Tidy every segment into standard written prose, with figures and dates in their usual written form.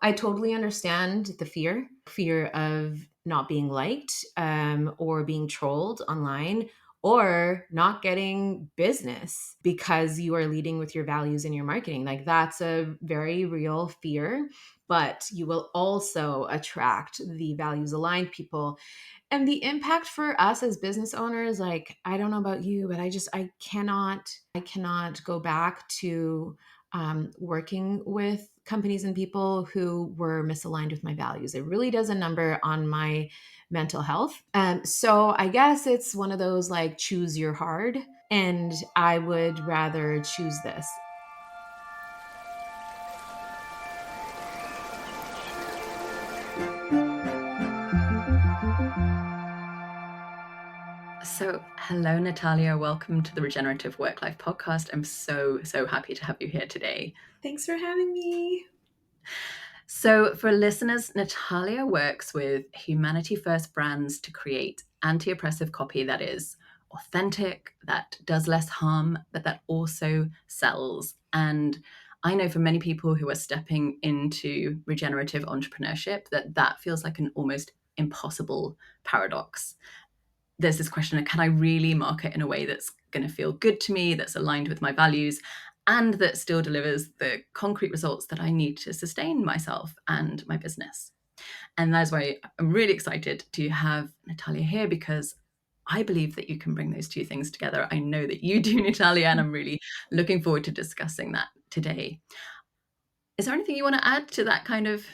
I totally understand the fear of not being liked, or being trolled online, or not getting business because you are leading with your values in your marketing. Like that's a very real fear, but you will also attract the values aligned people. And the impact for us as business owners, like I don't know about you, but I cannot go back to working with companies and people who were misaligned with my values. It really does a number on my mental health. So I guess it's one of those like choose your hard, and I would rather choose this. So, hello, Natalia. Welcome to the Regenerative Work Life podcast. I'm so happy to have you here today. Thanks for having me. So, for listeners, Natalia works with humanity first brands to create anti oppressive copy that is authentic, that does less harm, but that also sells. And I know for many people who are stepping into regenerative entrepreneurship that feels like an almost impossible paradox. There's this question of, can I really market in a way that's going to feel good to me, that's aligned with my values, and that still delivers the concrete results that I need to sustain myself and my business? And that's why I'm really excited to have Natalia here, because I believe that you can bring those two things together. I know that you do, Natalia, and I'm really looking forward to discussing that today. Is there anything you want to add to that kind of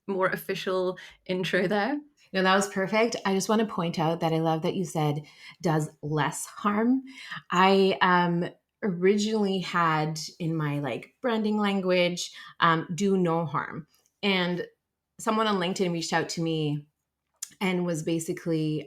more official intro there? No, that was perfect. I just want to point out that I love that you said does less harm. I originally had in my like branding language, do no harm. And someone on LinkedIn reached out to me and was basically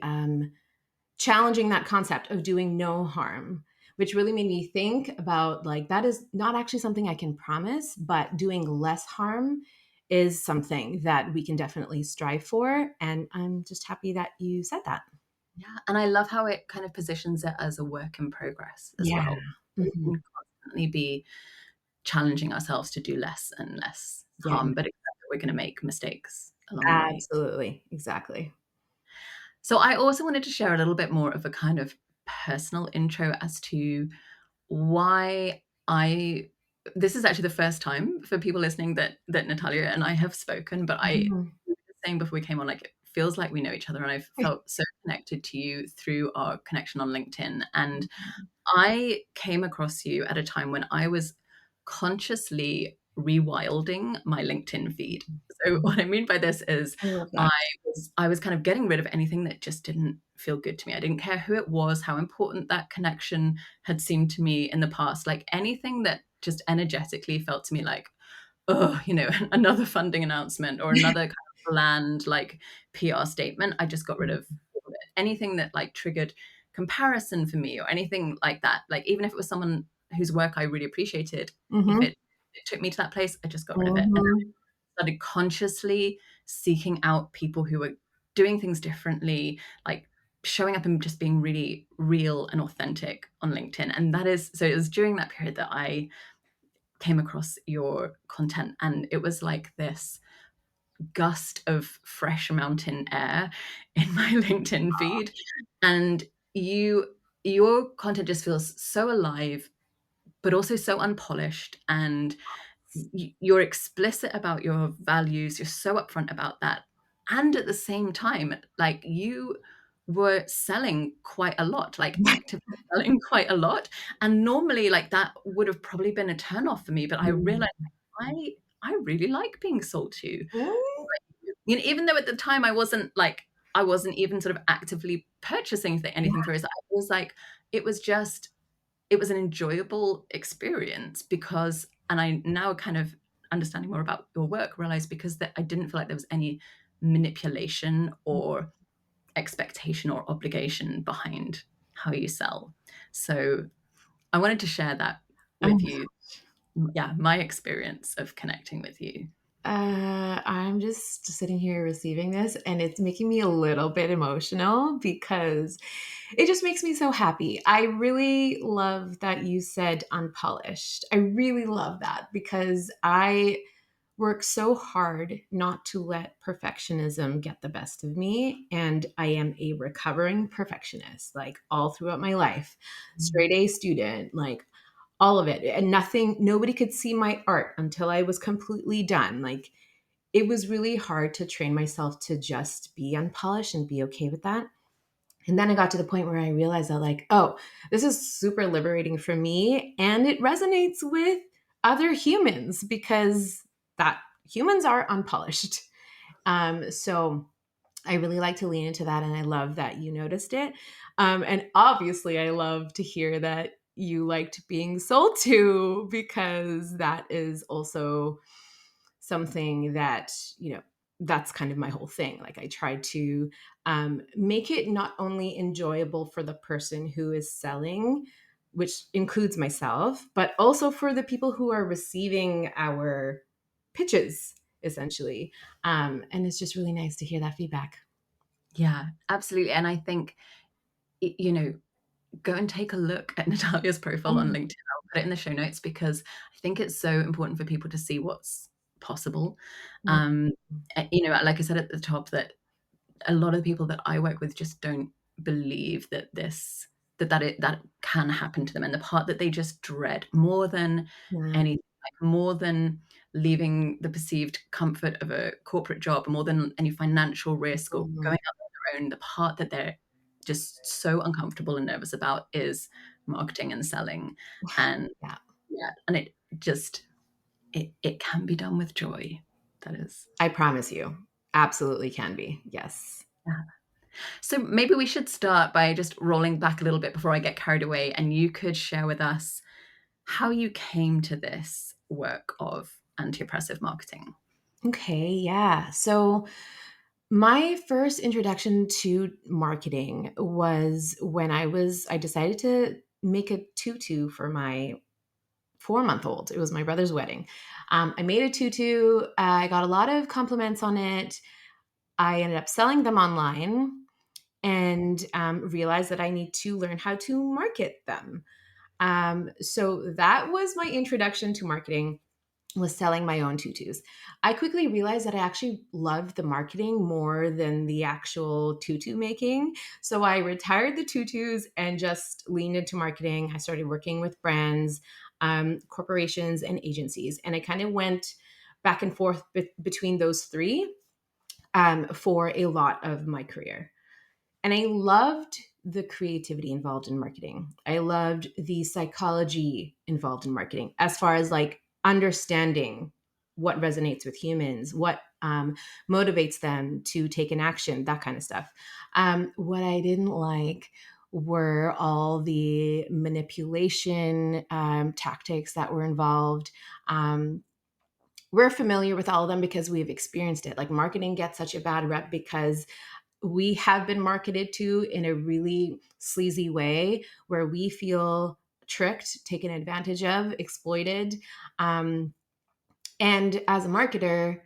challenging that concept of doing no harm, which really made me think about like that is not actually something I can promise, but doing less harm is something that we can definitely strive for. And I'm just happy that you said that. Yeah, and I love how it kind of positions it as a work in progress as Yeah. well. We Mhm. can constantly be challenging ourselves to do less and less Yeah, harm, but accept that we're going to make mistakes along the way. absolutely. Exactly. So I also wanted to share a little bit more of a kind of personal intro as to why I this is actually the first time for people listening that Natalia and I have spoken, but Mhm. we were saying before we came on, like, it feels like we know each other, and I've felt so connected to you through our connection on LinkedIn. And I came across you at a time when I was consciously rewilding my LinkedIn feed. So what I mean by this is I love I that. I was kind of getting rid of anything that just didn't feel good to me. I didn't care who it was, how important that connection had seemed to me in the past, like anything that just energetically felt to me like, oh, another funding announcement or another kind of bland like PR statement. I just got rid of all of it. Anything that like triggered comparison for me or anything like that. Like even if it was someone whose work I really appreciated, if Mhm. it took me to that place, I just got rid of it. And Mhm. I started consciously seeking out people who were doing things differently, like showing up and just being really real and authentic on LinkedIn. And that is so it was during that period that I came across your content, and it was like this gust of fresh mountain air in my LinkedIn feed. And your content just feels so alive, but also so unpolished. And you're explicit about your values. You're so upfront about that. And at the same time, like you were selling quite a lot, like actively selling quite a lot. And normally, like that would have probably been a turn off for me. But I realized I really like being sold to. Mhm. Even though at the time I wasn't even sort of actively purchasing anything for it. I was like, it was just it was an enjoyable experience because, and I now kind of understanding more about your work realize because that I didn't feel like there was any manipulation or expectation or obligation behind how you sell. So I wanted to share that with Oh, you. Yeah, my experience of connecting with you. I'm just sitting here receiving this, and it's making me a little bit emotional because it just makes me so happy. I really love that you said unpolished. I really love that because I work so hard not to let perfectionism get the best of me. And I am a recovering perfectionist, like all throughout my life, straight A student, like all of it. And nobody could see my art until I was completely done. Like it was really hard to train myself to just be unpolished and be okay with that. And then I got to the point where I realized that, like, oh, this is super liberating for me. And it resonates with other humans because that humans are unpolished. So I really like to lean into that. And I love that you noticed it. And obviously, I love to hear that you liked being sold to because that is also something that, that's kind of my whole thing. Like I try to make it not only enjoyable for the person who is selling, which includes myself, but also for the people who are receiving our pitches, essentially. And it's just really nice to hear that feedback. Yeah, absolutely. And I think, you know, go and take a look at Natalia's profile on Mm, LinkedIn. I'll put it in the show notes because I think it's so important for people to see what's possible. mm, Um, like I said at the top, that a lot of the people that I work with just don't believe that that can happen to them, and the part that they just dread more than yeah. anything, like more than leaving the perceived comfort of a corporate job, more than any financial risk or Mhm. going out on their own, the part that they're just so uncomfortable and nervous about is marketing and selling. And Yeah, yeah, and it just it can be done with joy. That is. I promise you, absolutely can be. Yes. Yeah. So maybe we should start by just rolling back a little bit before I get carried away, and you could share with us how you came to this work of anti-oppressive marketing. Okay, yeah. So my first introduction to marketing was when I decided to make a tutu for my 4-month old. It was my brother's wedding. I made a tutu. I got a lot of compliments on it. I ended up selling them online and realized that I need to learn how to market them. So that was my introduction to marketing, was selling my own tutus. I quickly realized that I actually loved the marketing more than the actual tutu making. So I retired the tutus and just leaned into marketing. I started working with brands, corporations, and agencies. And I kind of went back and forth between those three for a lot of my career. And I loved the creativity involved in marketing. I loved the psychology involved in marketing, as far as like understanding what resonates with humans, what motivates them to take an action, that kind of stuff. What I didn't like were all the manipulation tactics that were involved. We're familiar with all of them because we've experienced it. Like marketing gets such a bad rep because we have been marketed to in a really sleazy way where we feel tricked, taken advantage of, exploited. Um, and as a marketer,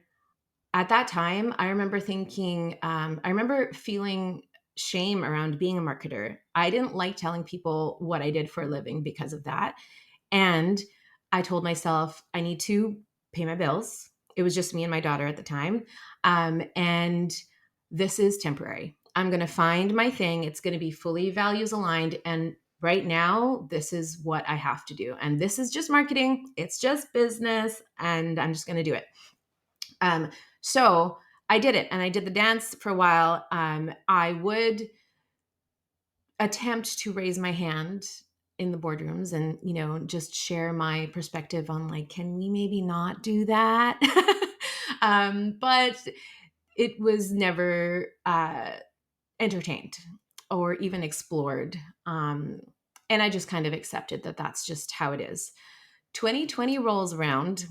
at that time, I remember thinking, I remember feeling shame around being a marketer. I didn't like telling people what I did for a living because of that. And I told myself, I need to pay my bills. It was just me and my daughter at the time. And this is temporary. I'm going to find my thing. It's going to be fully values aligned. And right now, this is what I have to do. And this is just marketing, it's just business. And I'm just going to do it. Um, so I did it and I did the dance for a while. I would attempt to raise my hand in the boardrooms and just share my perspective on, like, can we maybe not do that? But it was never entertained or even explored. And I just kind of accepted that that's just how it is. 2020 rolls around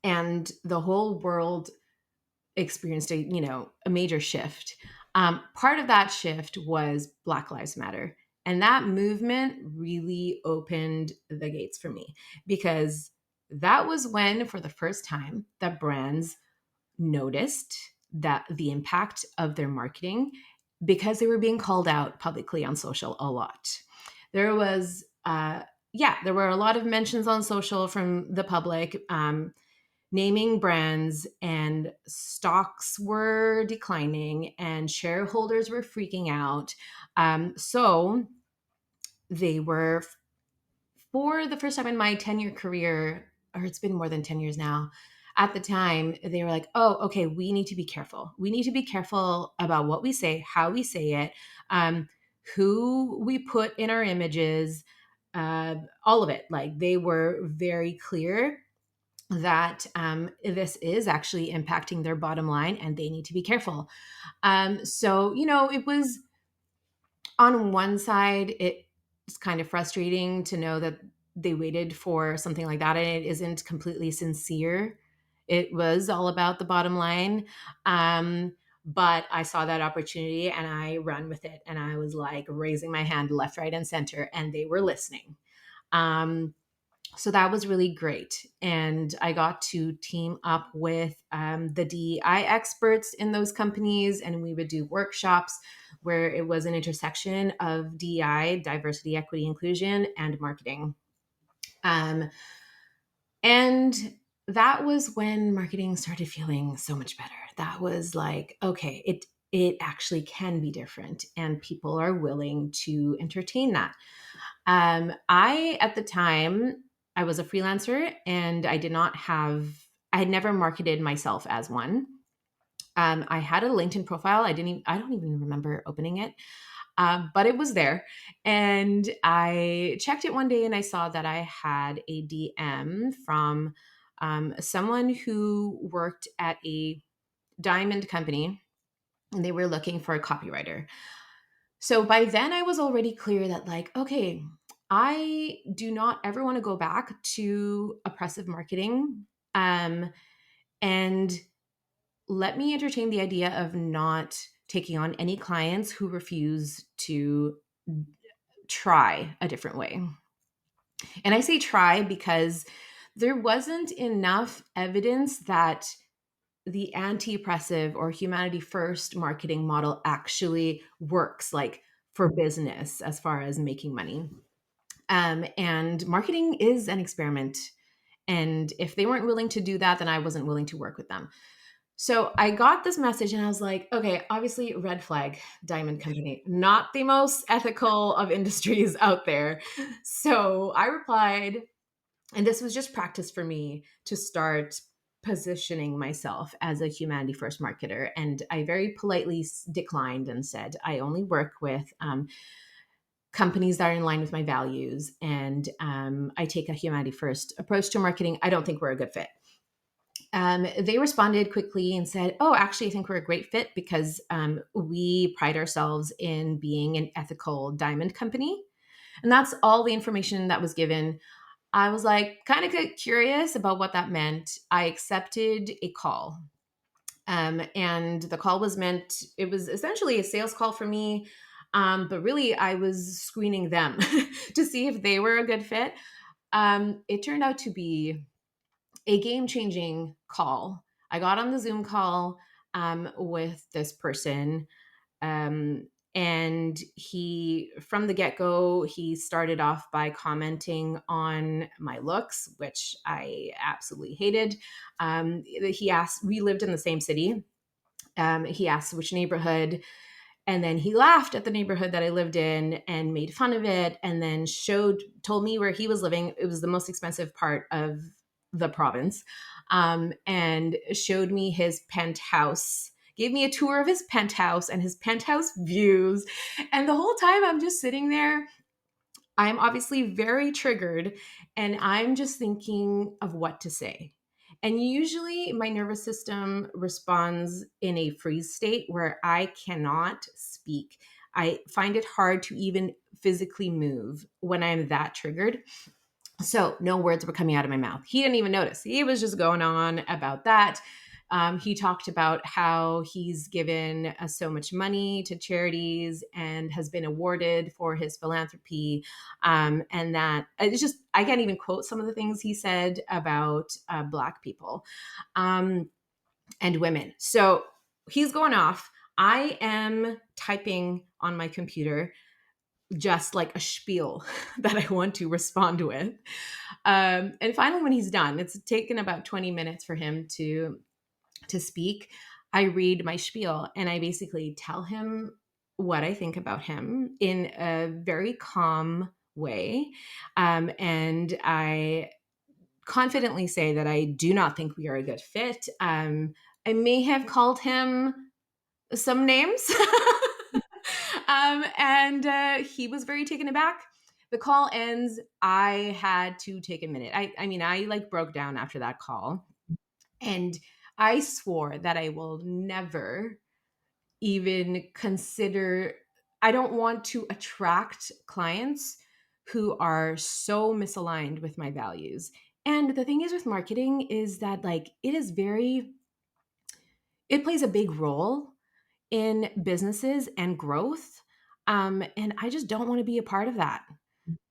and the whole world experienced a major shift. Part of that shift was Black Lives Matter, and that movement really opened the gates for me because that was when, for the first time, that brands noticed that the impact of their marketing, because they were being called out publicly on social a lot. There was, yeah, there were a lot of mentions on social from the public. naming brands, and stocks were declining and shareholders were freaking out. So they were, for the first time in my 10-year career, or it's been more than 10 years now, at the time, they were like, oh, okay, we need to be careful. We need to be careful about what we say, how we say it, um, who we put in our images, all of it. Like, they were very clear that this is actually impacting their bottom line and they need to be careful. So, it was, on one side, it's kind of frustrating to know that they waited for something like that and it isn't completely sincere. It was all about the bottom line. But I saw that opportunity and I ran with it. And I was like raising my hand left, right, and center, and they were listening. Um, so that was really great. And I got to team up with the DEI experts in those companies, and we would do workshops where it was an intersection of DEI, diversity, equity, inclusion, and marketing. Um, and that was when marketing started feeling so much better. That was like, okay, it actually can be different, and people are willing to entertain that. At the time, I was a freelancer and I had never marketed myself as one. I had a LinkedIn profile. I don't even remember opening it, but it was there. And I checked it one day and I saw that I had a DM from someone who worked at a diamond company and they were looking for a copywriter. So by then I was already clear that, like, okay, I do not ever want to go back to oppressive marketing. And let me entertain the idea of not taking on any clients who refuse to try a different way. And I say try because there wasn't enough evidence that the anti-oppressive or humanity first marketing model actually works, like, for business as far as making money. And marketing is an experiment. And if they weren't willing to do that, then I wasn't willing to work with them. So I got this message and I was like, okay, obviously, red flag, diamond company, not the most ethical of industries out there. So I replied, and this was just practice for me to start positioning myself as a humanity first marketer. And I very politely declined and said, I only work with companies that are in line with my values. And I take a humanity first approach to marketing. I don't think we're a good fit. They responded quickly and said, oh, actually, I think we're a great fit because we pride ourselves in being an ethical diamond company. And that's all the information that was given. I was like kind of curious about what that meant. I accepted a call. And the call was meant, it was essentially a sales call for me. But really, I was screening them to see if they were a good fit. It turned out to be a game changing call. I got on the Zoom call with this person. And he, from the get go, he started off by commenting on my looks, which I absolutely hated. He asked, we lived in the same city. He asked which neighborhood. And then he laughed at the neighborhood that I lived in and made fun of it. And then told me where he was living. It was the most expensive part of the province, and showed me his penthouse, gave me a tour of his penthouse and his penthouse views. And the whole time I'm just sitting there, I'm obviously very triggered and I'm just thinking of what to say. And usually my nervous system responds in a freeze state where I cannot speak. I find it hard to even physically move when I'm that triggered. So no words were coming out of my mouth. He didn't even notice. He was just going on about that. He talked about how he's given so much money to charities and has been awarded for his philanthropy. And that it's just, I can't even quote some of the things he said about Black people and women. So he's going off. I am typing on my computer. just like a spiel that I want to respond with. And finally, when he's done, it's taken about 20 minutes for him to speak. I read my spiel and I basically tell him what I think about him in a very calm way. And I confidently say that I do not think we are a good fit. I may have called him some names. And he was very taken aback. The call ends. I had to take a minute. I mean, I like broke down after that call. And I swore that I will never even consider, I don't want to attract clients who are so misaligned with my values. And the thing is with marketing is that like it plays a big role in businesses and growth. And I just don't want to be a part of that.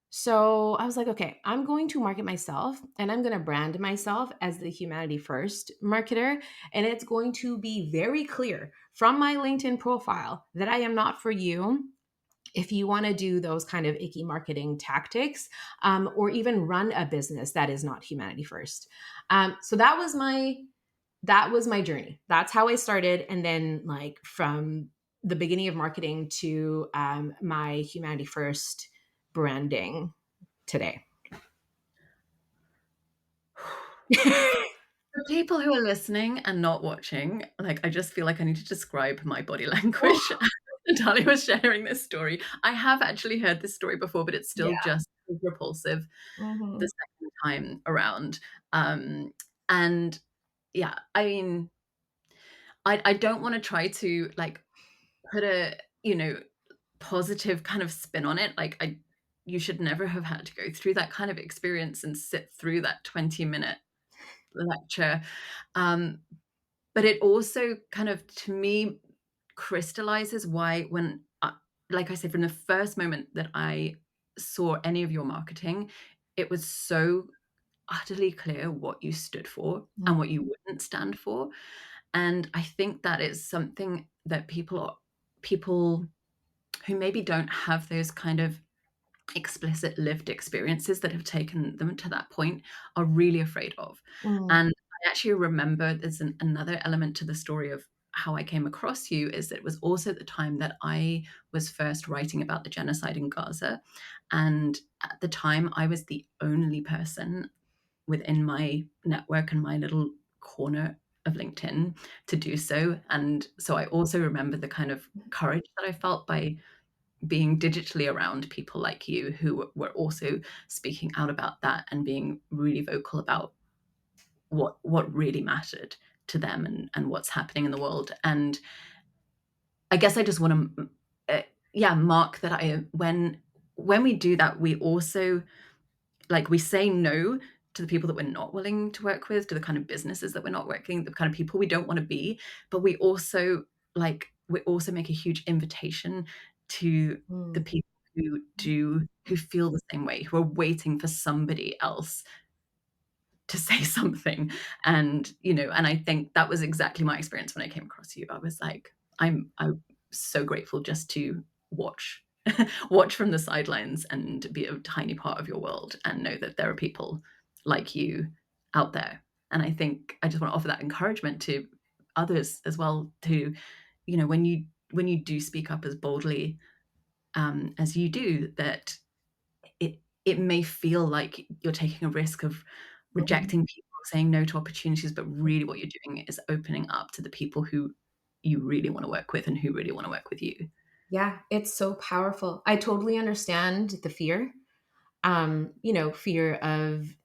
So I was like, okay, I'm going to market myself and I'm going to brand myself as the humanity first marketer. And it's going to be very clear from my LinkedIn profile that I am not for you if you want to do those kind of icky marketing tactics, or even run a business that is not humanity first. So that was my journey. That's how I started. And then, like, from the beginning of marketing to my humanity first branding today. For people who are listening and not watching, like, I just feel like I need to describe my body language. Natalia was sharing this story. I have actually heard this story before, but it's still Yeah. just as repulsive the Mhm. second time around. And yeah, I mean, I don't want to try to like put a, positive kind of spin on it. Like, you should never have had to go through that kind of experience and sit through that 20-minute lecture. Um, but it also kind of, to me, crystallizes why when, like I said, from the first moment that I saw any of your marketing, it was so utterly clear what you stood for and what you wouldn't stand for. And I think that is something that people who maybe don't have those kind of explicit lived experiences that have taken them to that point are really afraid of. Mm, And I actually remember there's another element to the story of how I came across you is that it was also the time that I was first writing about the genocide in Gaza. And at the time, I was the only person within my network and my little corner of LinkedIn to do so. And so I also remember the kind of courage that I felt by being digitally around people like you who were also speaking out about that and being really vocal about what really mattered to them and what's happening in the world. And I guess I just want to yeah, mark that I when we do that, we also, like, we say no to the people that we're not willing to work with, to the kind of businesses that we're not working, the kind of people we don't want to be, but we also make a huge invitation to the mm, people who feel the same way, who are waiting for somebody else to say something. And and I think that was exactly my experience when I came across you. I was like, I'm so grateful just to watch watch from the sidelines and be a tiny part of your world and know that there are people like you out there. And I think I just want to offer that encouragement to others as well, to when you do speak up as boldly as you do, that it may feel like you're taking a risk of mhm. rejecting people, saying no to opportunities, but really what you're doing is opening up to the people who you really want to work with and who really want to work with you. Yeah, it's so powerful. I totally understand the fear. Fear of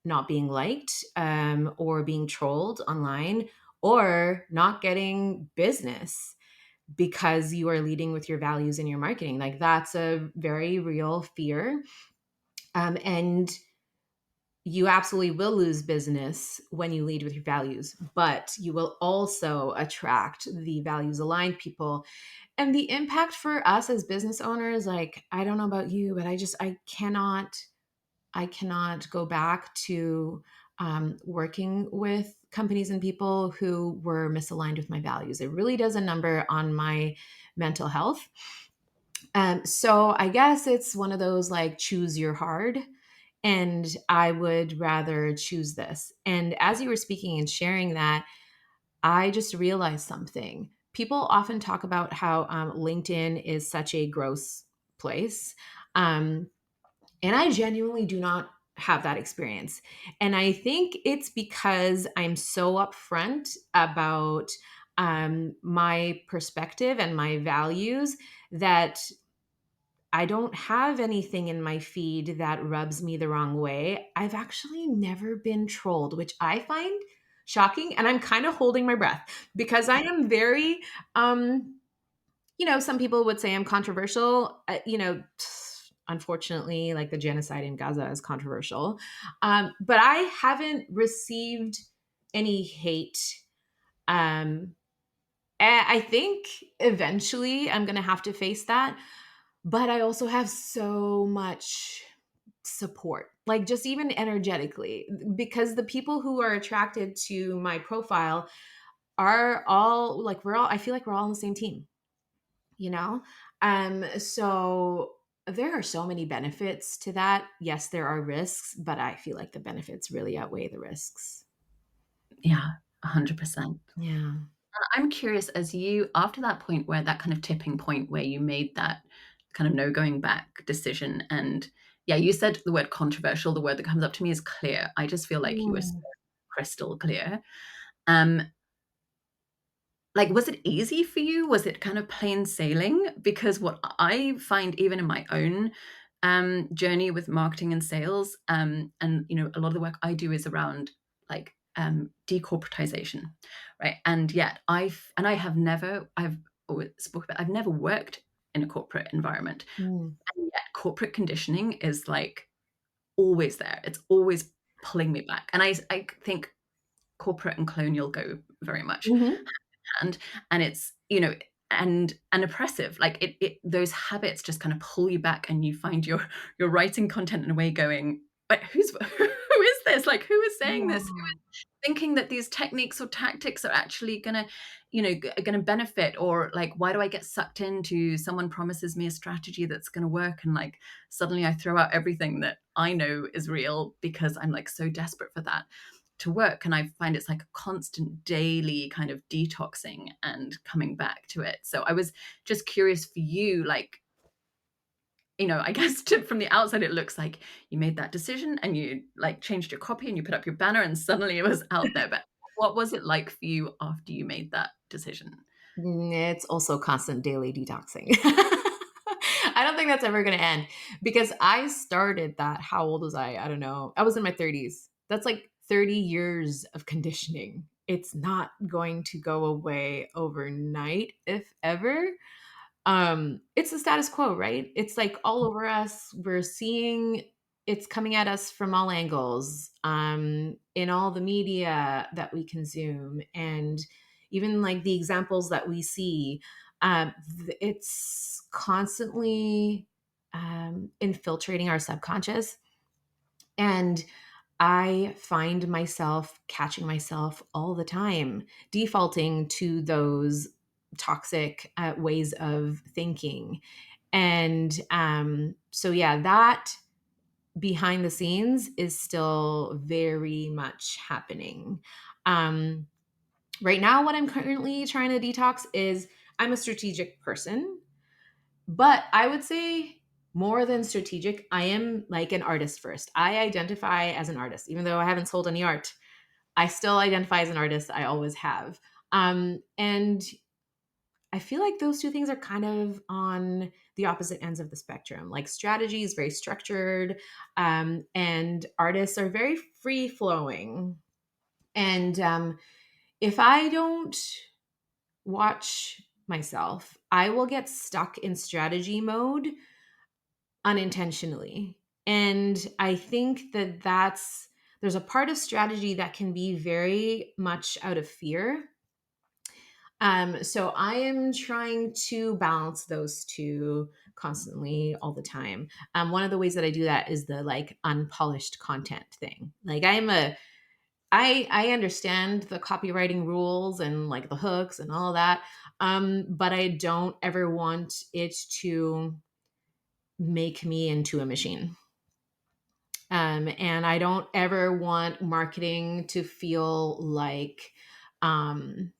not being liked, or being trolled online, or not getting business because you are leading with your values in your marketing. Like, that's a very real fear. And you absolutely will lose business when you lead with your values, but you will also attract the values aligned people. And the impact for us as business owners, like, I don't know about you, but I cannot go back to working with companies and people who were misaligned with my values. It really does a number on my mental health. So I guess it's one of those like choose your hard. And I would rather choose this. And as you were speaking and sharing that, I just realized something. People often talk about how LinkedIn is such a gross place. Um, and I genuinely do not have that experience. And I think it's because I'm so upfront about my perspective and my values that I don't have anything in my feed that rubs me the wrong way. I've actually never been trolled, which I find shocking. And I'm kind of holding my breath because I am very, some people would say I'm controversial. Unfortunately, like the genocide in Gaza is controversial. But I haven't received any hate. I think eventually I'm going to have to face that. But I also have so much support, like just even energetically, because the people who are attracted to my profile are all like, I feel like we're all on the same team, you know? So there are so many benefits to that. Yes, there are risks, but I feel like the benefits really outweigh the risks. Yeah, 100%. Yeah. I'm curious, as you, after that point where that kind of tipping point where you made that kind of no going back decision, and yeah, you said the word controversial, the word that comes up to me is clear. I just feel like you were so Mm. crystal clear. Um, like, was it easy for you? Was it kind of plain sailing? Because what I find, even in my own journey with marketing and sales, and a lot of the work I do is around like de-corporatization, right? And yet I have never, I've always spoke about, I've never worked in a corporate environment, Mm. and yet corporate conditioning is like always there. It's always pulling me back, and I think corporate and colonial go very much Mhm. hand, and it's and oppressive, like it those habits just kind of pull you back, and you find your writing content in a way going, like, who's who is this, like, who is saying this, who Yeah. is thinking that these techniques or tactics are actually gonna gonna benefit, or like, why do I get sucked into someone promises me a strategy that's gonna work, and like suddenly I throw out everything that I know is real because I'm like so desperate for that to work. And I find it's like a constant daily kind of detoxing and coming back to it. So I was just curious for you, like, I guess from the outside, it looks like you made that decision and you like changed your copy and you put up your banner and suddenly it was out there. But what was it like for you after you made that decision? It's also constant daily detoxing. I don't think that's ever going to end because I started that. How old was I? I don't know. I was in my 30s. That's like 30 years of conditioning. It's not going to go away overnight, if ever. It's the status quo, right? It's like all over us. We're seeing it's coming at us from all angles, in all the media that we consume, and even like the examples that we see. It's constantly infiltrating our subconscious, and I find myself catching myself all the time defaulting to those toxic ways of thinking. And so, yeah, that behind the scenes is still very much happening. Um, right now, what I'm currently trying to detox is I'm a strategic person, but I would say more than strategic, I am like an artist first. I identify as an artist, even though I haven't sold any art. I still identify as an artist. I always have. And I feel like those two things are kind of on the opposite ends of the spectrum. Like strategy is very structured, and artists are very free flowing. And if I don't watch myself, I will get stuck in strategy mode unintentionally. And I think that there's a part of strategy that can be very much out of fear. So I am trying to balance those two constantly all the time. One of the ways that I do that is the like unpolished content thing. Like I understand the copywriting rules and like the hooks and all that, but I don't ever want it to make me into a machine. And I don't ever want marketing to feel like um,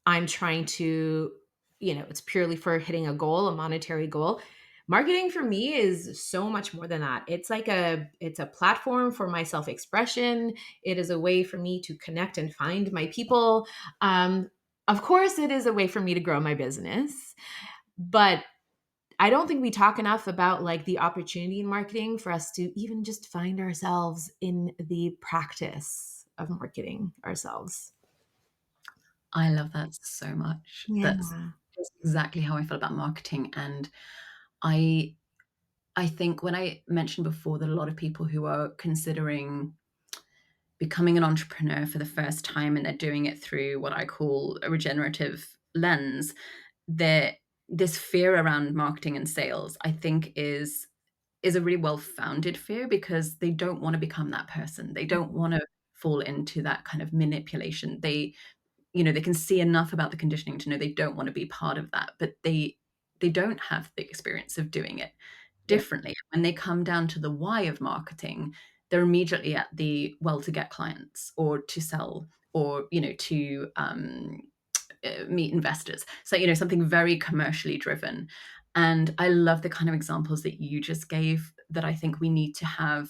I'm trying to, it's purely for hitting a goal, a monetary goal. Marketing for me is so much more than that. It's a platform for my self-expression. It is a way for me to connect and find my people. Of course, it is a way for me to grow my business, but I don't think we talk enough about like the opportunity in marketing for us to even just find ourselves in the practice of marketing ourselves. I love that so much. That's Yeah. just exactly how I feel about marketing. And I I think when I mentioned before that a lot of people who are considering becoming an entrepreneur for the first time and they're doing it through what I call a regenerative lens, there this fear around marketing and sales, I think is a really well-founded fear because they don't want to become that person. They don't want to fall into that kind of manipulation. They can see enough about the conditioning to know they don't want to be part of that, but they don't have the experience of doing it Yep. differently. When they come down to the why of marketing, they're immediately at the, well, to get clients or to sell or to meet investors. So, something very commercially driven. And I love the kind of examples that you just gave that I think we need to have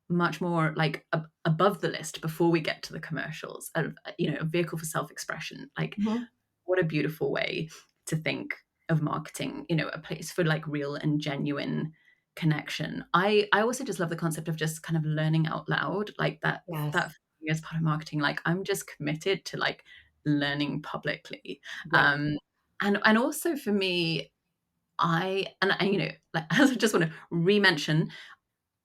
much more like above the list before we get to the commercials of, a vehicle for self-expression. Like, Mhm. what a beautiful way to think of marketing, a place for like real and genuine connection. I also just love the concept of just kind of learning out loud, like that Yes. for me as part of marketing. Like, I'm just committed to like learning publicly. Right. And also for me, I like, as I just want to re-mention,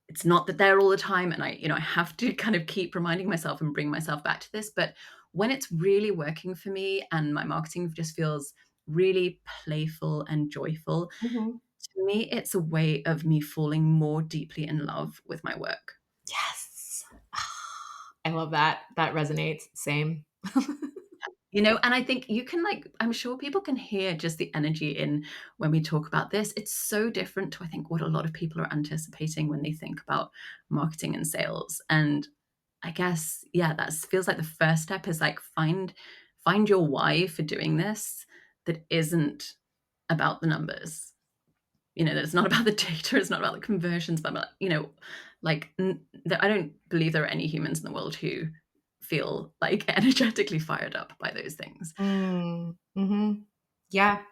it's not that they're all the time, and I have to kind of keep reminding myself and bring myself back to this, but when it's really working for me and my marketing just feels really playful and joyful, Mhm. to me it's a way of me falling more deeply in love with my work. Yes. I love that. That resonates. Same. And I think you can, like, I'm sure people can hear just the energy in when we talk about this. It's so different to, I think, what a lot of people are anticipating when they think about marketing and sales. And I guess, yeah, that feels like the first step is like find your why for doing this that isn't about the numbers. That it's not about the data, it's not about the conversions, but about, I don't believe there are any humans in the world who feel like energetically fired up by those things. Mhm. Yeah.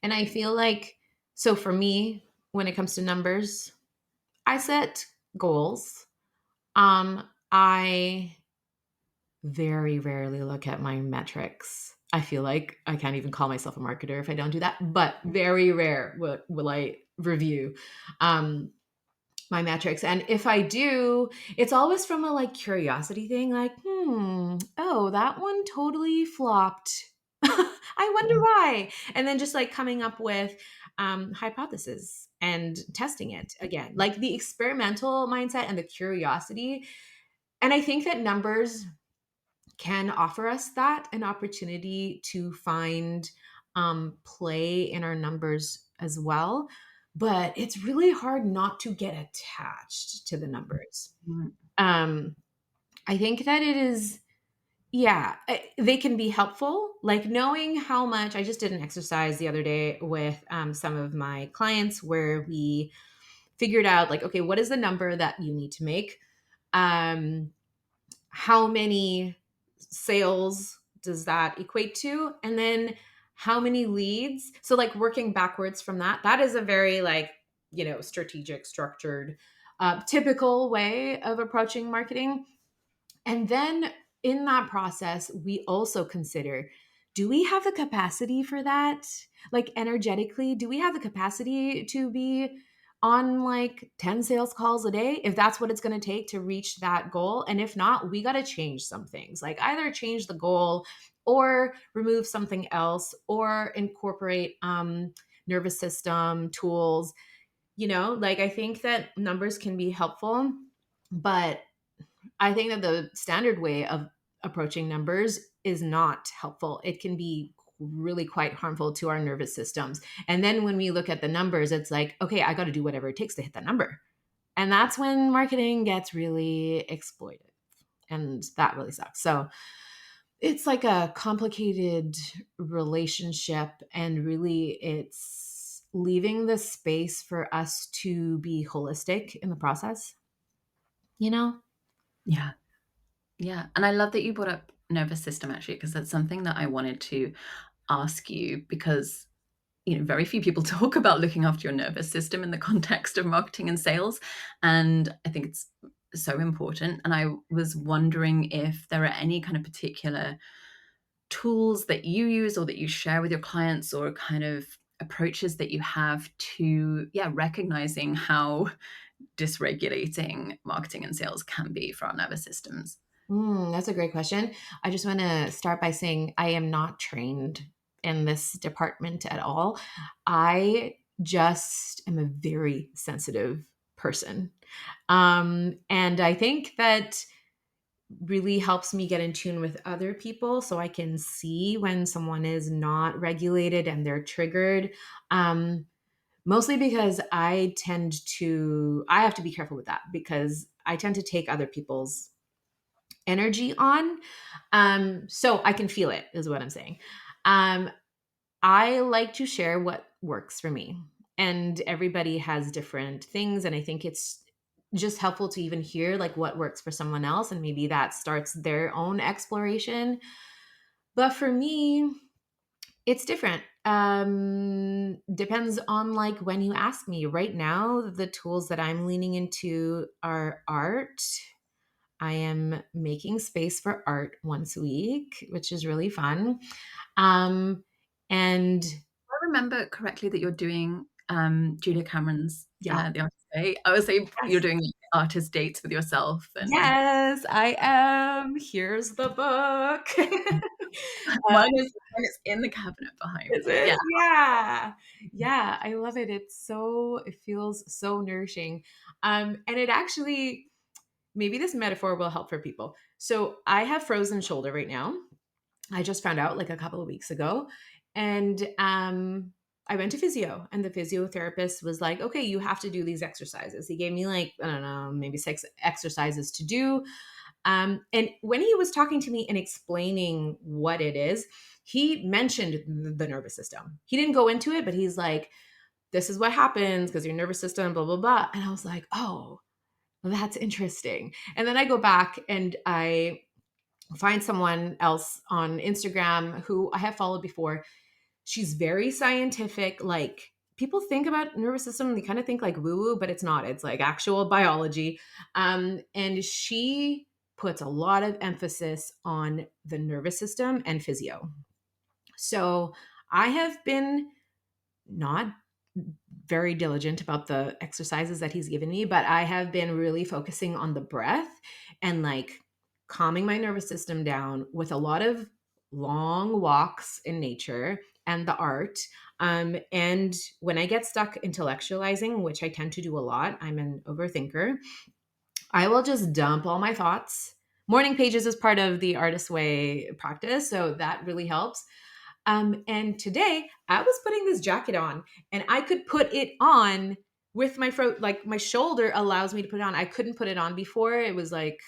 And I feel like, so for me, when it comes to numbers, I set goals. I very rarely look at my metrics. I feel like I can't even call myself a marketer if I don't do that, but very rare will I review um, my metrics. And if I do, it's always from a like curiosity thing, like, oh, that one totally flopped. I wonder Yeah. why. And then just like coming up with hypothesis and testing it again, like the experimental mindset and the curiosity. And I think that numbers can offer us that an opportunity to find play in our numbers as well. But it's really hard not to get attached to the numbers. Mm. Um, I think that it is, yeah, they can be helpful. Like knowing how much, I just did an exercise the other day with some of my clients where we figured out, like, okay, what is the number that you need to make? Um, how many sales does that equate to? And then how many leads? So like working backwards from that, that is a very like, strategic, structured, typical way of approaching marketing. And then in that process, we also consider, do we have the capacity for that? Like energetically, do we have the capacity to be on like 10 sales calls a day if that's what it's going to take to reach that goal? And if not, we got to change some things, like either change the goal or remove something else or incorporate nervous system tools. Like I think that numbers can be helpful, but I think that the standard way of approaching numbers is not helpful. It can be really quite harmful to our nervous systems. And then when we look at the numbers, it's like, okay, I got to do whatever it takes to hit that number. And that's when marketing gets really exploited. And that really sucks. So it's like a complicated relationship. And really, it's leaving the space for us to be holistic in the process, you know? Yeah. Yeah. And I love that you brought up nervous system actually, because that's something that I wanted to ask you because very few people talk about looking after your nervous system in the context of marketing and sales. And I think it's so important. And I was wondering if there are any kind of particular tools that you use or that you share with your clients or kind of approaches that you have to, yeah, recognizing how dysregulating marketing and sales can be for our nervous systems. That's a great question. I just want to start by saying I am not trained in this department at all. I just am a very sensitive person. And I think that really helps me get in tune with other people so I can see when someone is not regulated and they're triggered. Mostly because I have to be careful with that because I tend to take other people's energy on. So I can feel it, is what I'm saying. Um, I like to share what works for me, and everybody has different things. And I think it's just helpful to even hear like what works for someone else, and maybe that starts their own exploration. But for me, it's different. Depends on like when you ask me. Right now, the tools that I'm leaning into are art. I am making space for art once a week, which is really fun. Um, and I remember correctly that you're doing Julia Cameron's yeah, The Artist Way. I would say you're yes, doing artist dates with yourself and yes, I am. Here's the book. mine um, is in the cabinet behind is me. it? Yeah. Yeah, yeah. I love it. It feels so nourishing. And it actually, maybe this metaphor will help for people. So I have frozen shoulder right now. I just found out like a couple of weeks ago. And I went to physio, and the physiotherapist was like, okay, you have to do these exercises. He gave me like, I don't know, maybe 6 exercises to do. And when he was talking to me and explaining what it is, he mentioned the nervous system. He didn't go into it, but he's like, this is what happens because your nervous system, blah, blah, blah. And I was like, oh, well, that's interesting. And then I go back and I find someone else on Instagram who I have followed before. She's very scientific. Like people think about nervous system, they kind of think like woo woo, but it's not. It's like actual biology. And she puts a lot of emphasis on the nervous system and physio. So I have been not very diligent about the exercises that he's given me, but I have been really focusing on the breath and like calming my nervous system down with a lot of long walks in nature and the art. And when I get stuck intellectualizing, which I tend to do a lot, I'm an overthinker, I will just dump all my thoughts. Morning pages is part of the artist way practice, so that really helps. And today I was putting this jacket on, and I could put it on with my throat, like my shoulder allows me to put it on. I couldn't put it on before. It was like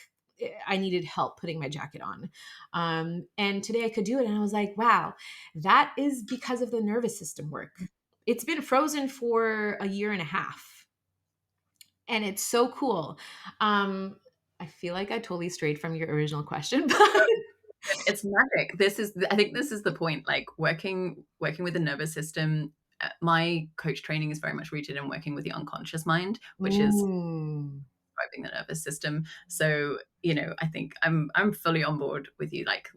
I needed help putting my jacket on. And today I could do it, and I was like, wow, that is because of the nervous system work. It's been frozen for a year and a half, and it's so cool. Um, I feel like I totally strayed from your original question, but It's magic. I think this is the point, like working with the nervous system. My coach training is very much rooted in working with the unconscious mind, which is mm, driving the nervous system. So, I think I'm fully on board with you. Like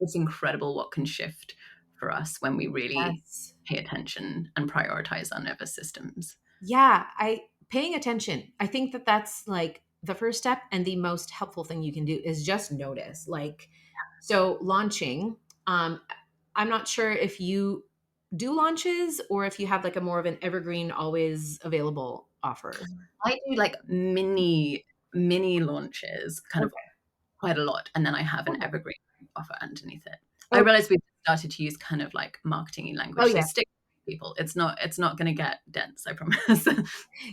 it's incredible what can shift for us when we really yes. pay attention and prioritize our nervous systems. Yeah, I paying attention. I think that that's like the first step, and the most helpful thing you can do is just notice. Like so launching, um I'm not sure if you do launches or if you have like a more of an evergreen always available offer. I do like mini. mini launches, kind of Okay. quite a lot, and then I have an Okay. evergreen offer underneath it. I Okay. realized we started to use kind of like marketing Oh language, so yeah. stick with people. It's not going to get dense, I promise.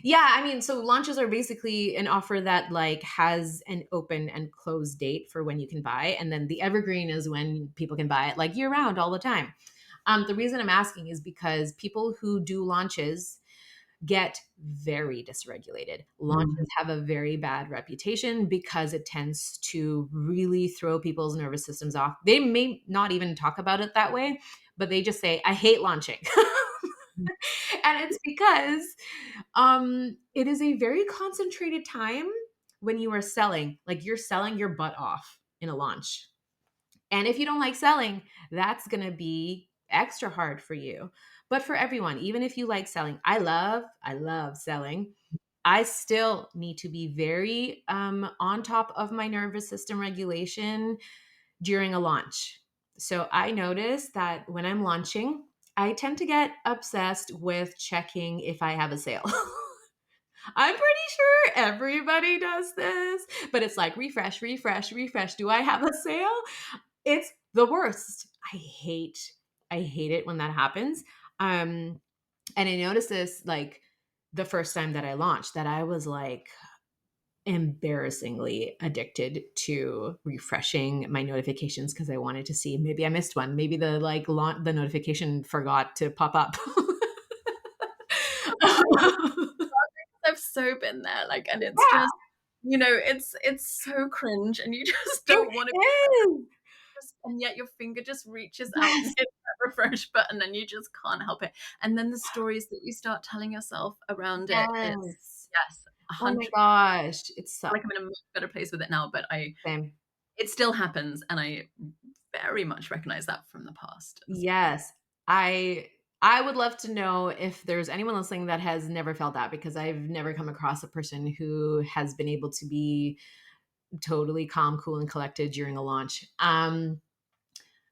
Yeah, I mean, so launches are basically an offer that like has an open and closed date for when you can buy, and then the evergreen is when people can buy it like year round all the time. The reason I'm asking is because people who do launches get very dysregulated. Launches Mhm. have a very bad reputation because it tends to really throw people's nervous systems off. They may not even talk about it that way, but they just say, I hate launching. And it's because it is a very concentrated time when you are selling, like you're selling your butt off in a launch. And if you don't like selling, that's going to be extra hard for you. But for everyone, even if you like selling, I love selling. I still need to be very on top of my nervous system regulation during a launch. So I notice that when I'm launching, I tend to get obsessed with checking if I have a sale. I'm pretty sure everybody does this, but it's like refresh, refresh, refresh. Do I have a sale? It's the worst. I hate it when that happens. Um and I noticed this like the first time that I launched that I was like embarrassingly addicted to refreshing my notifications because I wanted to see maybe I missed one. Maybe the like the notification forgot to pop up. I've so been there, like, and it's Yeah, just, it's so cringe, and you just it don't want to, is. and yet your finger just reaches out to Yes, hit that refresh button, and you just can't help it. And then the stories that you start telling yourself around it, it's yes. yes, a Oh my hundred. gosh, it Like sucks. I'm in a much better place with it now, but I Same. it still happens, and I very much recognize that from the past as well. Yes. I I would love to know if there's anyone listening that has never felt that because I've never come across a person who has been able to be totally calm, cool, and collected during a launch.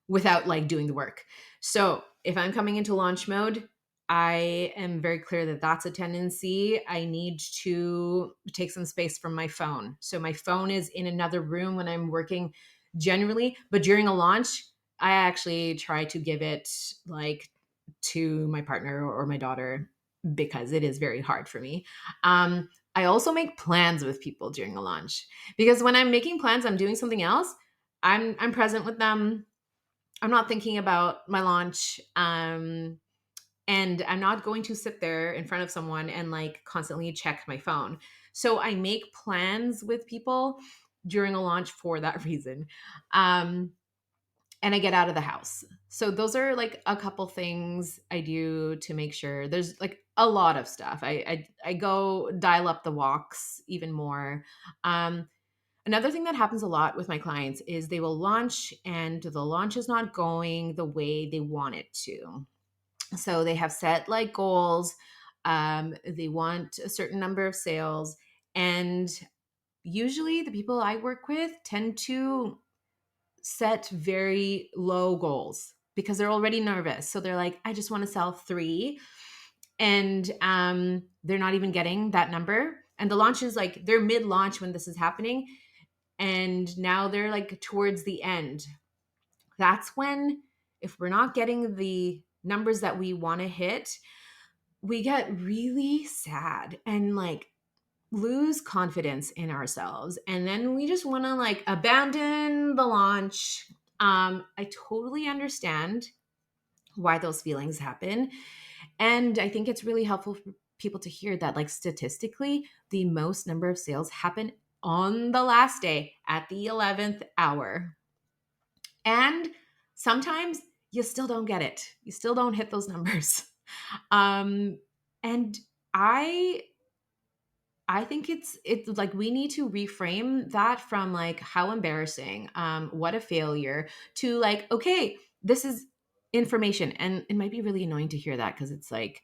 Without like doing the work. So if I'm coming into launch mode, I am very clear that that's a tendency. I need to take some space from my phone. So my phone is in another room when I'm working generally, but during a launch, I actually try to give it like to my partner or my daughter because it is very hard for me. I also make plans with people during a launch because when I'm making plans, I'm doing something else. I'm present with them. I'm not thinking about my launch. And I'm not going to sit there in front of someone and like constantly check my phone. So I make plans with people during a launch for that reason. Um, and I get out of the house. So those are like a couple things I do to make sure there's like a lot of stuff. I go dial up the walks even more. Another thing that happens a lot with my clients is they will launch and the launch is not going the way they want it to. So they have set like goals. They want a certain number of sales. And usually the people I work with tend to set very low goals because they're already nervous. So they're like, I just want to sell three. And they're not even getting that number. And the launch is like they're mid launch when this is happening and now they're like towards the end. That's when, if we're not getting the numbers that we want to hit, we get really sad and like lose confidence in ourselves. And then we just want to like abandon the launch. I totally understand why those feelings happen. And I think it's really helpful for people to hear that, like, statistically, the most number of sales happen on the last day at the 11th hour. And sometimes you still don't get it. You still don't hit those numbers. Um, and I I think it's like we need to reframe that from like how embarrassing, what a failure to like, okay, this is information. And it might be really annoying to hear that because it's like,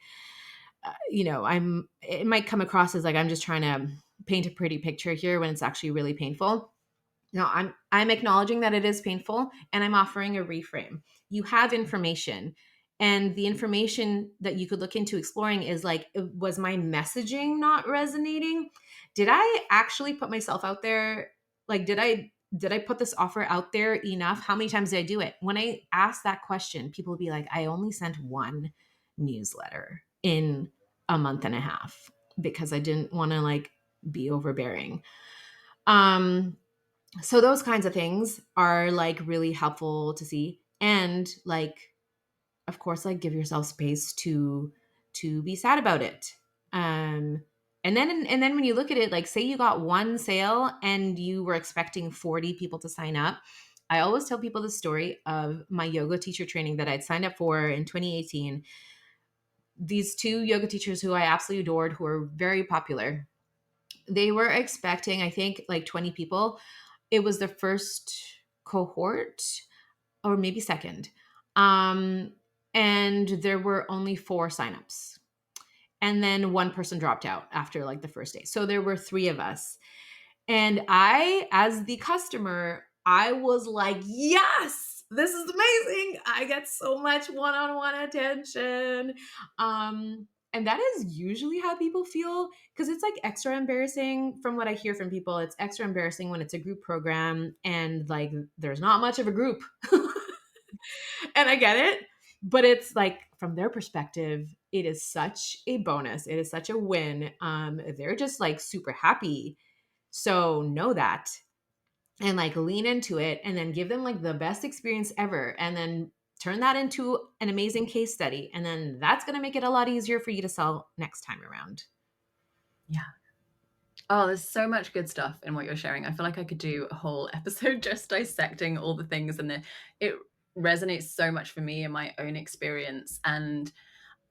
it might come across as like I'm just trying to paint a pretty picture here when it's actually really painful. No, I'm acknowledging that it is painful and I'm offering a reframe. You have information And the information that you could look into exploring is like, was my messaging not resonating? Did I actually put myself out there? Like, did I put this offer out there enough? How many times did I do it? When I asked that question, people would be like, I only sent one newsletter in a month and a half because I didn't want to like be overbearing. Um, so those kinds of things are like really helpful to see. And like, of course, like give yourself space to be sad about it. Um, and then when you look at it, like say you got one sale and you were expecting 40 people to sign up. I always tell people the story of my yoga teacher training that I'd signed up for in 2018. These two yoga teachers who I absolutely adored, who were very popular, they were expecting, I think, like 20 people. It was the first cohort, or maybe second. Um, and there were only 4 signups. And then one person dropped out after like the first day. So there were 3 of us. And I, as the customer, I was like, yes, this is amazing. I get so much one-on-one attention. And that is usually how people feel, because it's like extra embarrassing from what I hear from people. It's extra embarrassing when it's a group program and like there's not much of a group. And I get it. But it's like from their perspective, it is such a bonus. It is such a win. They're just like super happy. So know that and like lean into it and then give them like the best experience ever. And then turn that into an amazing case study. And then that's going to make it a lot easier for you to sell next time around. Yeah. Oh, there's so much good stuff in what you're sharing. I feel like I could do a whole episode just dissecting all the things, and it resonates so much for me in my own experience. And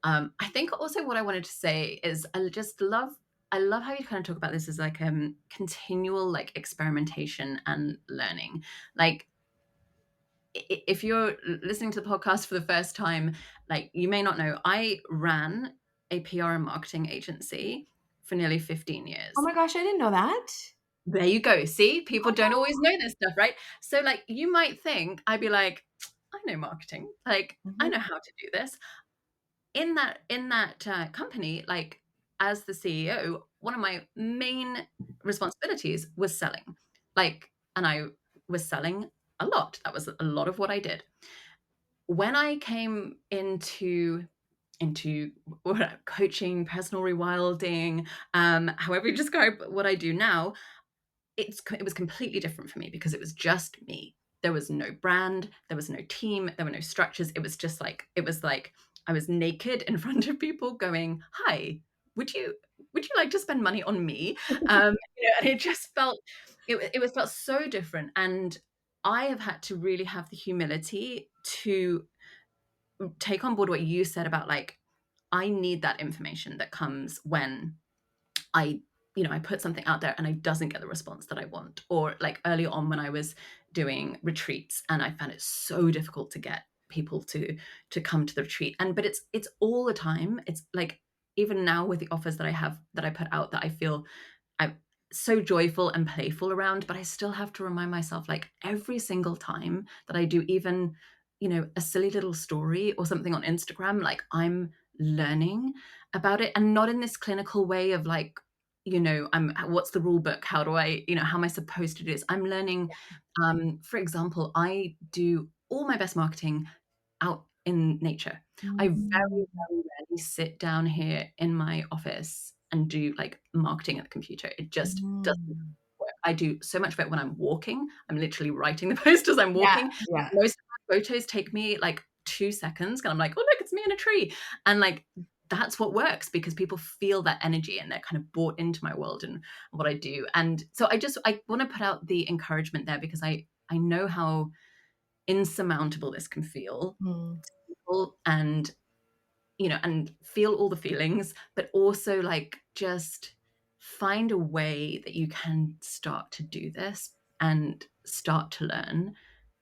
I think also what I wanted to say is I love how you kind of talk about this as like continual like experimentation and learning. Like if you're listening to the podcast for the first time, like you may not know, I ran a PR and marketing agency for nearly 15 Oh years. my gosh, I didn't know that. There you go. See, people don't always know this stuff, right? So, like, you might think I'd be like, I know marketing, like, I Mhm. know how to do this. In that company, like, as the CEO, one of my main responsibilities was selling, like, and I was selling a lot. That was a lot of what I did. When I came into coaching, personal rewilding, however you describe what I do now, it was completely different for me because it was just me. There was no brand, there was no team, there were no structures. It was like I was naked in front of people going, "Hi, would you like to spend money on me?" And it just felt it was felt so different. And I have had to really have the humility to take on board what you said about like I need that information that comes when I I put something out there and I doesn't get the response that I want. Or like earlier on when I was doing retreats and I found it so difficult to get people to come to the retreat. And but it's all the time. It's like even now with the offers that I have that I put out that I feel I'm so joyful and playful around, but I still have to remind myself like every single time that I do even, a silly little story or something on Instagram, like I'm learning about it and not in this clinical way of like, I'm what's the rule book? How do I, how am I supposed to do this? I'm learning. For example, I do all my best marketing out in nature. I very, Mhm. very rarely sit down here in my office and do like marketing at the computer. It just doesn't Mm. work. I do so much of it when I'm walking. I'm literally writing the post as I'm Yeah, walking. yeah. Most of my photos take me like 2 seconds, and I'm like, oh look, it's me in a tree. And like that's what works because people feel that energy and they're kind of bought into my world and what I do. And so I want to put out the encouragement there because I know how insurmountable this can feel Mm. people and and feel all the feelings, but also like just find a way that you can start to do this and start to learn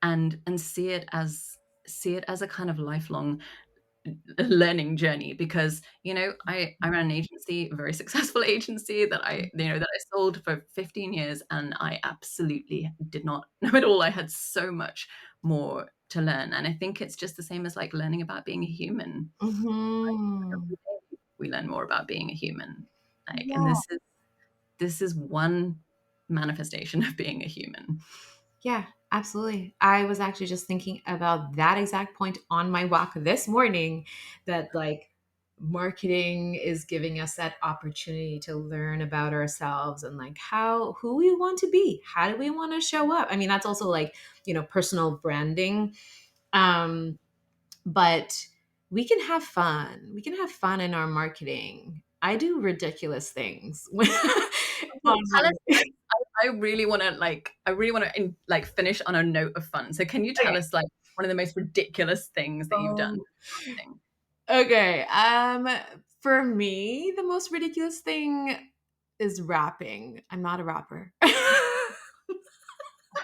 and see it as a kind of lifelong learning journey because I ran an agency, a very successful agency that I sold for 15 years, and I absolutely did not know it all. I had so much more to learn. And I think it's just the same as like learning about being a human. Hmm. Every day we learn more about being a human. Like, and Yeah. this is one manifestation of being a human. Yeah, absolutely. I was actually just thinking about that exact point on my walk this morning, that like marketing is giving us that opportunity to learn about ourselves and like who we want to be. How do we want to show up? I mean, that's also like, personal branding. Um but we can have fun. We can have fun in our marketing. I do ridiculous things Okay, on tell us. my I really want to like finish on a note of fun. So can you Okay. tell us like one of the most ridiculous things that you've done Oh. with marketing? Okay. For me, the most ridiculous thing is rapping. I'm not a rapper. Are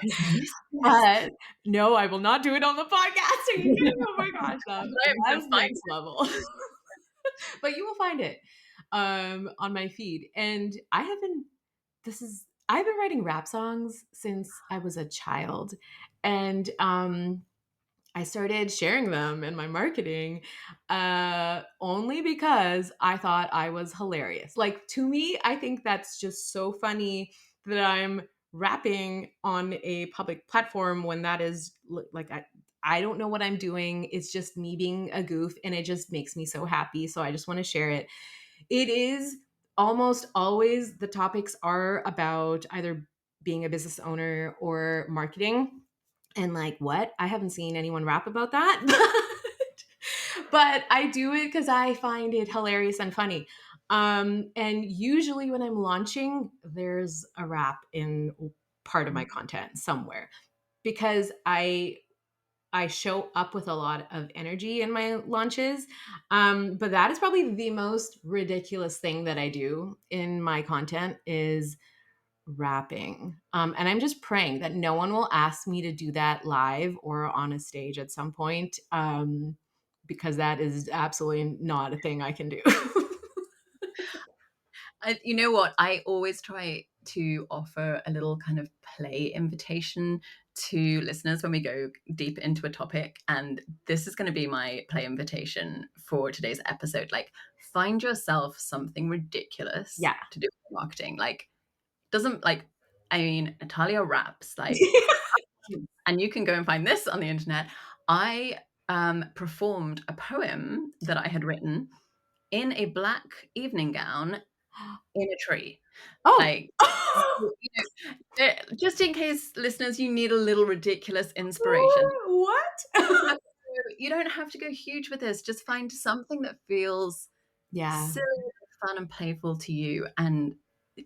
you useless? But no, I will not do it on the podcast. Are you kidding? Oh my gosh, I am that gonna is find next level. But you will find it on my feed. And I've been writing rap songs since I was a child. And I started sharing them in my marketing only because I thought I was hilarious. Like, to me, I think that's just so funny that I'm rapping on a public platform when that is like, I don't know what I'm doing. It's just me being a goof, and it just makes me so happy. So I just want to share it. It is almost always the topics are about either being a business owner or marketing. And like, what? I haven't seen anyone rap about that. But I do it because I find it hilarious and funny. And usually when I'm launching, there's a rap in part of my content somewhere because I show up with a lot of energy in my launches. But that is probably the most ridiculous thing that I do in my content is rapping. And I'm just praying that no one will ask me to do that live or on a stage at some point, because that is absolutely not a thing I can do. You know what? I always try to offer a little kind of play invitation to listeners when we go deep into a topic. And this is going to be my play invitation for today's episode. Like, find yourself something ridiculous Yeah. to do with marketing. Like, doesn't like, I mean, Natalia raps, like, and you can go and find this on the internet. I performed a poem that I had written in a black evening gown in a tree. Oh. Like, you know, just in case listeners, you need a little ridiculous inspiration. What? You don't have to go huge with this. Just find something that feels Yeah. silly, fun, and playful to you, and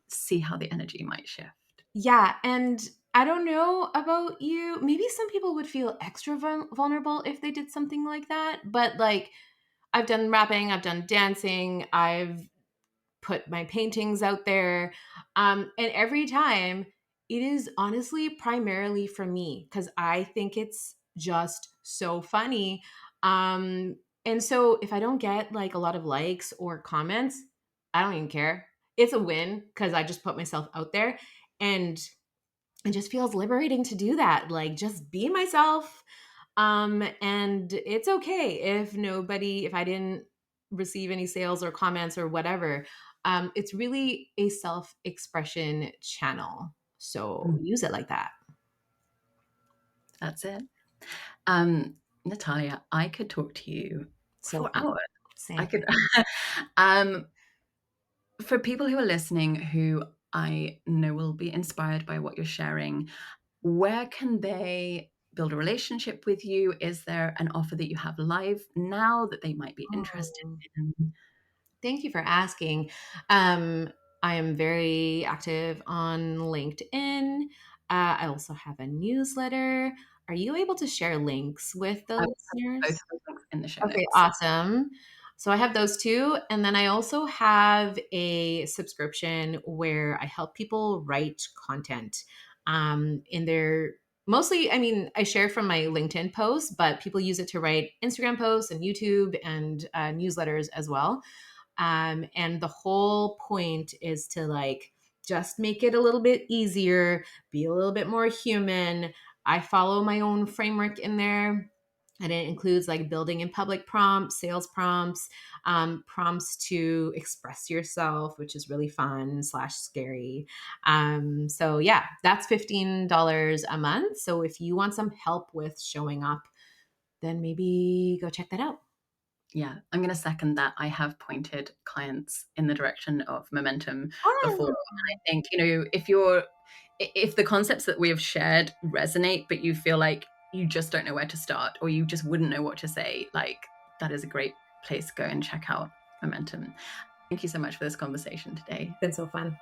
see how the energy might shift. Yeah. And I don't know about you. Maybe some people would feel extra vulnerable if they did something like that. But like, I've done rapping, I've done dancing, I've put my paintings out there. And every time it is honestly primarily for me because I think it's just so funny. And so if I don't get like a lot of likes or comments, I don't even care. It's a win because I just put myself out there. And it just feels liberating to do that. Like, just be myself. And it's okay if I didn't receive any sales or comments or whatever. It's really a self-expression channel. So Mm, use it like that. that's it. Um, Natalia, I could talk to you So for fun. hours. I Same. could. um, for people who are listening who I know will be inspired by what you're sharing, where can they build a relationship with you? Is there an offer that you have live now that they might be interested Oh, in? thank you for asking. Um, I am very active on LinkedIn. I also have a newsletter. Are you able to share links with the I will have both listeners? of those links in the show Okay, notes. awesome. So I have those two. And then I also have a subscription where I help people write content in their mostly, I mean, I share from my LinkedIn posts, but people use it to write Instagram posts and YouTube and newsletters as well. And the whole point is to like just make it a little bit easier, be a little bit more human. I follow my own framework in there. And it includes like building in public prompts, sales prompts, prompts to express yourself, which is really fun slash scary. So yeah, that's $15 a month. So if you want some help with showing up, then maybe go check that out. Yeah, I'm going to second that. I have pointed clients in the direction of momentum before. Oh, And I think, if the concepts that we have shared resonate, but you feel like you just don't know where to start, or you just wouldn't know what to say, like, that is a great place to go and check out momentum. Thank you so much for this conversation today. it's been so fun.